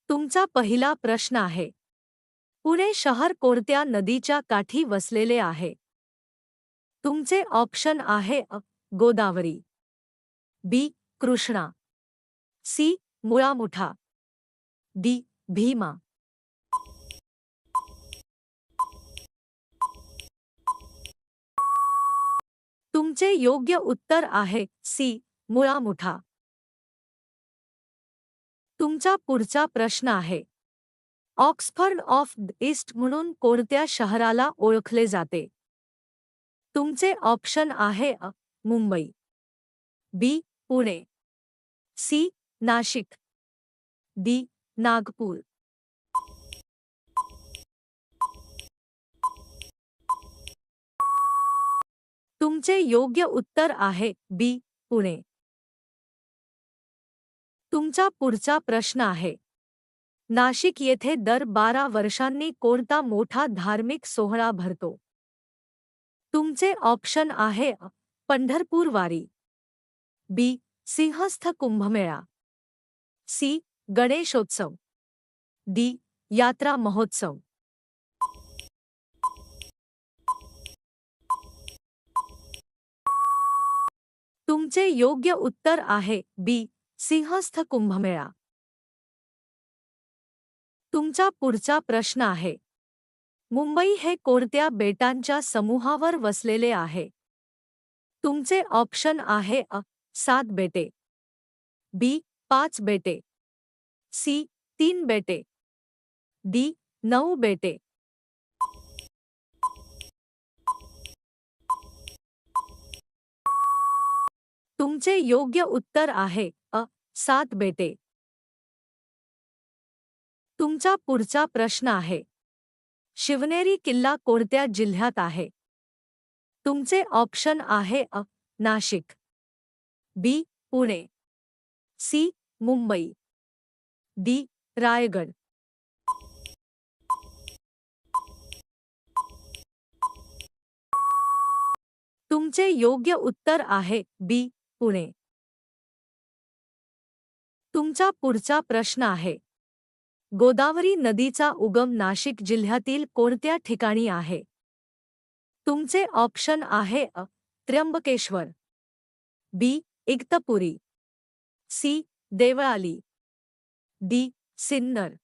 तुमचा पहिला प्रश्न आहे. पुणे शहर कोणत्या नदीच्या काठी वसलेले आहे? तुमचे ऑप्शन आहे अ. गोदावरी, बी. कृष्णा, सी. मुळामुठा, डी. भीमा. तुमचे योग्य उत्तर आहे सी. मुळामुठा. तुमचा पुढचा प्रश्न आहे. ऑक्सफर्ड ऑफ द ईस्ट म्हणून कोणत्या शहराला ओळखले जाते? तुमचे ऑप्शन आहे अ. मुंबई, बी. पुणे, सी. नाशिक, डी. नागपूर. तुमचे योग्य उत्तर आहे बी. पुणे. तुमचा पुढचा प्रश्न आहे. नाशिक येथे दर 12 वर्षांनी कोणता मोठा धार्मिक सोहळा भरतो? तुमचे ऑप्शन आहे अ. पंढरपूर वारी, बी. सिंहस्थ कुंभमेळा, सी. गणेशोत्सव, डी. यात्रा महोत्सव. तुमचे योग्य उत्तर आहे बी. सिंहस्थ कुंभमेळा. तुमचा पुढचा प्रश्न आहे. मुंबई हे कोणत्या बेटांच्या समूहावर वसलेले आहे? तुमचे ऑप्शन आहे अ. 7 बेटे, बी. 5 बेटे, सी. 3 बेटे, डी. 9 बेटे. तुमचे योग्य उत्तर आहे अ. 7 बेटे. तुमचा पुढचा प्रश्न आहे. शिवनेरी किल्ला कोणत्या जिल्ह्यात आहे? तुमचे ऑप्शन आहे अ. नाशिक, बी. पुणे, सी. मुंबई, डी. रायगड. तुमचे योग्य उत्तर आहे बी. पुणे. तुमचा पुढचा प्रश्न आहे. गोदावरी नदीचा उगम नाशिक जिल्ह्यातील कोणत्या ठिकाणी आहे? तुमचे ऑप्शन आहे अ. त्र्यंबकेश्वर, बी. इगतपुरी, सी. देवळाली, डी. सिन्नर.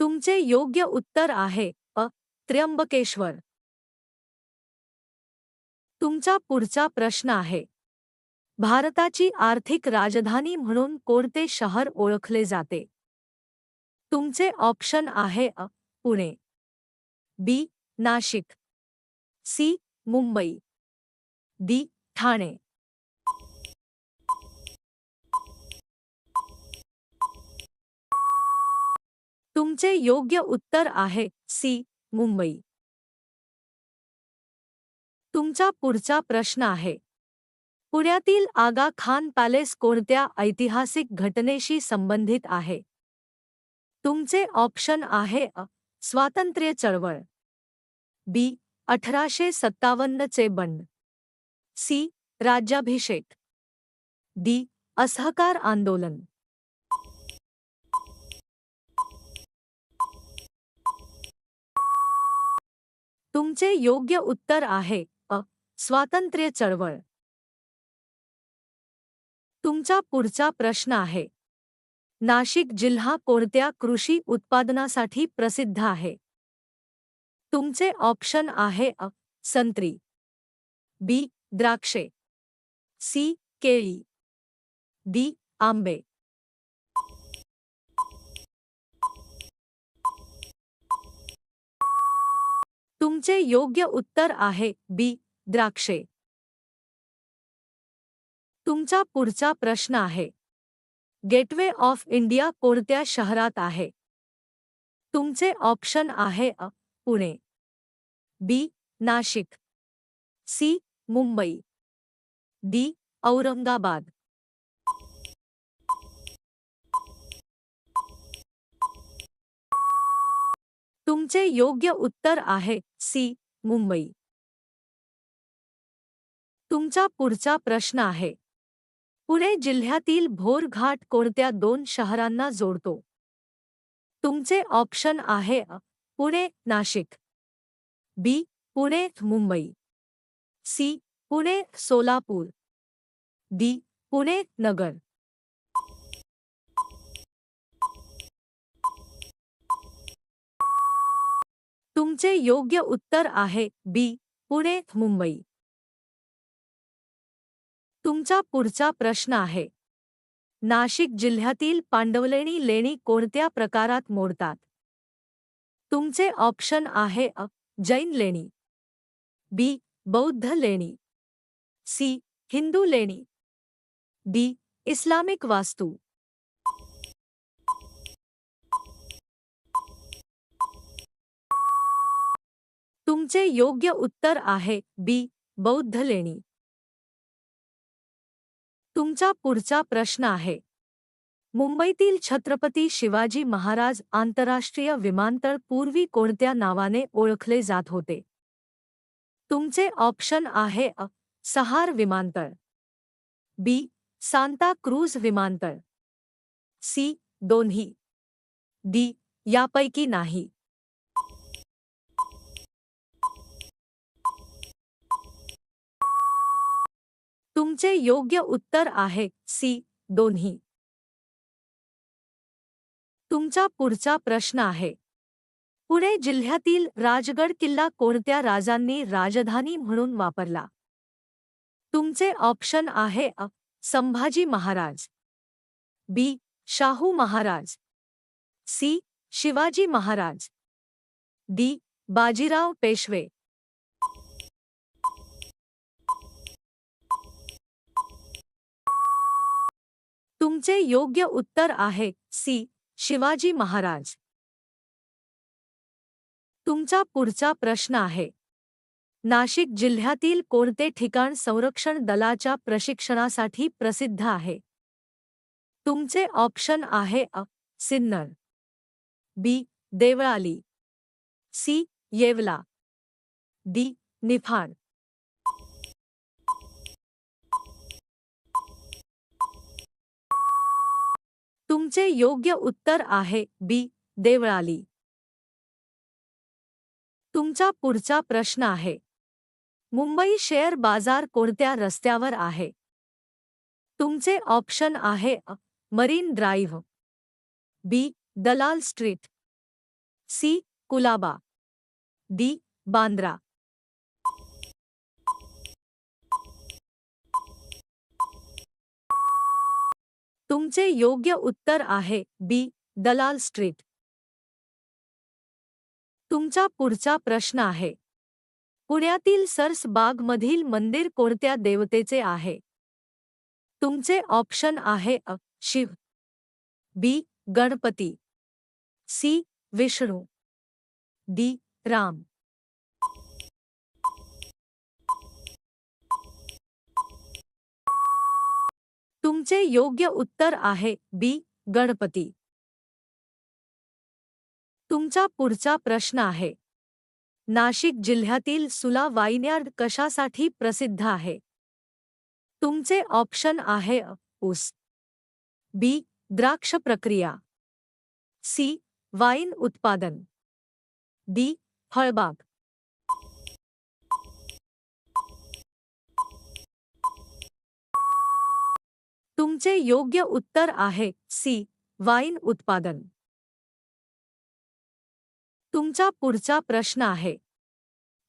तुमचे योग्य उत्तर आहे अ. त्र्यंबकेश्वर. तुमचा पुढचा प्रश्न आहे. भारताची आर्थिक राजधानी म्हणून कोणते शहर ओळखले जाते? तुमचे ऑप्शन आहे अ. पुणे, बी. नाशिक, सी. मुंबई, डी. ठाणे. तुमचे योग्य उत्तर आहे सी. मुंबई. तुमचा पुढचा प्रश्न आहे. पुण्यातील आगा खान पॅलेस कोणत्या ऐतिहासिक घटनेशी संबंधित आहे? तुमचे ऑप्शन आहे अ. स्वातंत्र्य चळवळ, बी. 1857 चे बंड, सी. राज्याभिषेक, डी. असहकार आंदोलन. तुमचे योग्य उत्तर आहे अ. स्वातंत्र्य चळवळ. तुमचा पुढचा प्रश्न आहे. नाशिक जिल्हा कोणत्या कृषी उत्पादनासाठी प्रसिद्ध आहे? तुमचे ऑप्शन आहे अ. संत्री, बी. द्राक्षे, सी. केळी, डी. आंबे. तुमचे योग्य उत्तर आहे बी. द्राक्षे. तुमचा पुढचा प्रश्न आहे. गेटवे ऑफ इंडिया कोणत्या शहरात आहे? तुमचे ऑप्शन आहे अ. पुणे, बी. नाशिक, सी. मुंबई, डी. औरंगाबाद. तुमचे योग्य उत्तर आहे सी. मुंबई. तुमचा पुढचा प्रश्न आहे. पुणे जिल्ह्यातील भोर घाट कोणत्या दोन शहरांना जोडतो? तुमचे ऑप्शन आहे पुणे नाशिक, बी पुणे मुंबई, सी पुणे सोलापूर, डी पुणे नगर. तुमचे योग्य उत्तर आहे बी पुणे मुंबई. तुमचा पुढचा प्रश्न आहे. नाशिक जिल्ह्यातील पांडवलेणी लेणी कोणत्या प्रकारात मोडतात? तुमचे ऑप्शन आहे जैन लेणी, बी बौद्ध लेणी, सी हिंदू लेणी, डी इस्लामिक वास्तू. तुमचे योग्य उत्तर आहे बी बौद्ध लेणी. तुमचा पुढचा प्रश्न आहे. मुंबईतील छत्रपती शिवाजी महाराज आंतरराष्ट्रीय विमानतळ पूर्वी कोणत्या नावाने ओळखले जात होते? तुमचे ऑप्शन आहे सहार विमानतळ, बी सांता क्रूझ विमानतळ, सी दोन्ही, डी यापैकी नाही. तुमचे योग्य उत्तर आहे सी दोन्ही. तुमचा पुढचा प्रश्न आहे. पुणे जिल्ह्यातील राजगड किल्ला कोणत्या राजांनी राजधानी म्हणून वापरला? तुमचे ऑप्शन आहे संभाजी महाराज, बी शाहू महाराज, सी शिवाजी महाराज, डी बाजीराव पेशवे. तुमचे योग्य उत्तर आहे सी शिवाजी महाराज. तुमचा पुढचा प्रश्न आहे. नाशिक जिल्ह्यातील कोणते ठिकाण संरक्षण दलाच्या प्रशिक्षणासाठी प्रसिद्ध आहे? तुमचे ऑप्शन आहे सिन्नर, बी देवळाली, सी येवला, डी निफाड. तुमचे योग्य उत्तर आहे बी देवळाली. तुमचा पुढचा प्रश्न आहे. मुंबई शेअर बाजार कोणत्या रस्त्यावर आहे? तुमचे ऑप्शन आहे marine Drive, B Dalal Street, C Colaba, D Bandra. तुमचे योग्य उत्तर आहे बी दलाल स्ट्रीट. तुमचा पुढचा प्रश्न आहे. पुण्यातील सरस बागमधील मंदिर कोणत्या देवतेचे आहे? तुमचे ऑप्शन आहे शिव, बी गणपती, सी विष्णू, डी राम. तुमचे योग्य उत्तर आहे बी गणपती. तुमचा पुढचा प्रश्न आहे. नाशिक जिल्ह्यातील सुला वाईन्यार्ड कशासाठी प्रसिद्ध आहे? तुमचे ऑप्शन आहे ऊस, बी द्राक्ष प्रक्रिया, सी वाईन उत्पादन, डी फळबाग. तुमचे योग्य उत्तर आहे सी वाईन उत्पादन. तुमचा पुढचा प्रश्न आहे.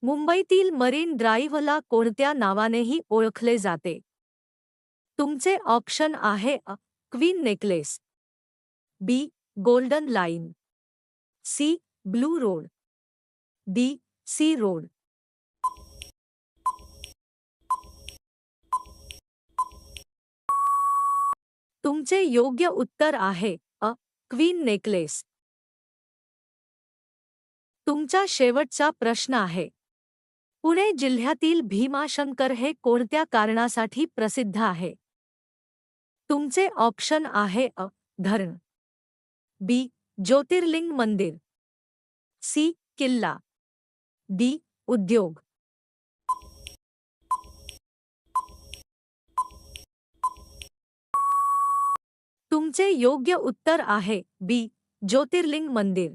मुंबईतील मरीन ड्राईव्हला कोणत्या नावानेही ओळखले जाते? तुमचे ऑप्शन आहे queen necklace, B golden line, C blue road, D C road. तुमचे योग्य उत्तर आहे क्वीन नेकलेस. तुमचा शेवटचा प्रश्न आहे. पुणे जिल्ह्यातील भीमाशंकर हे कोणत्या कारणासाठी प्रसिद्ध आहे? तुमचे ऑप्शन आहे धरण, बी ज्योतिर्लिंग मंदिर, सी किल्ला, डी उद्योग. तुमचे योग्य उत्तर आहे बी ज्योतिर्लिंग मंदिर.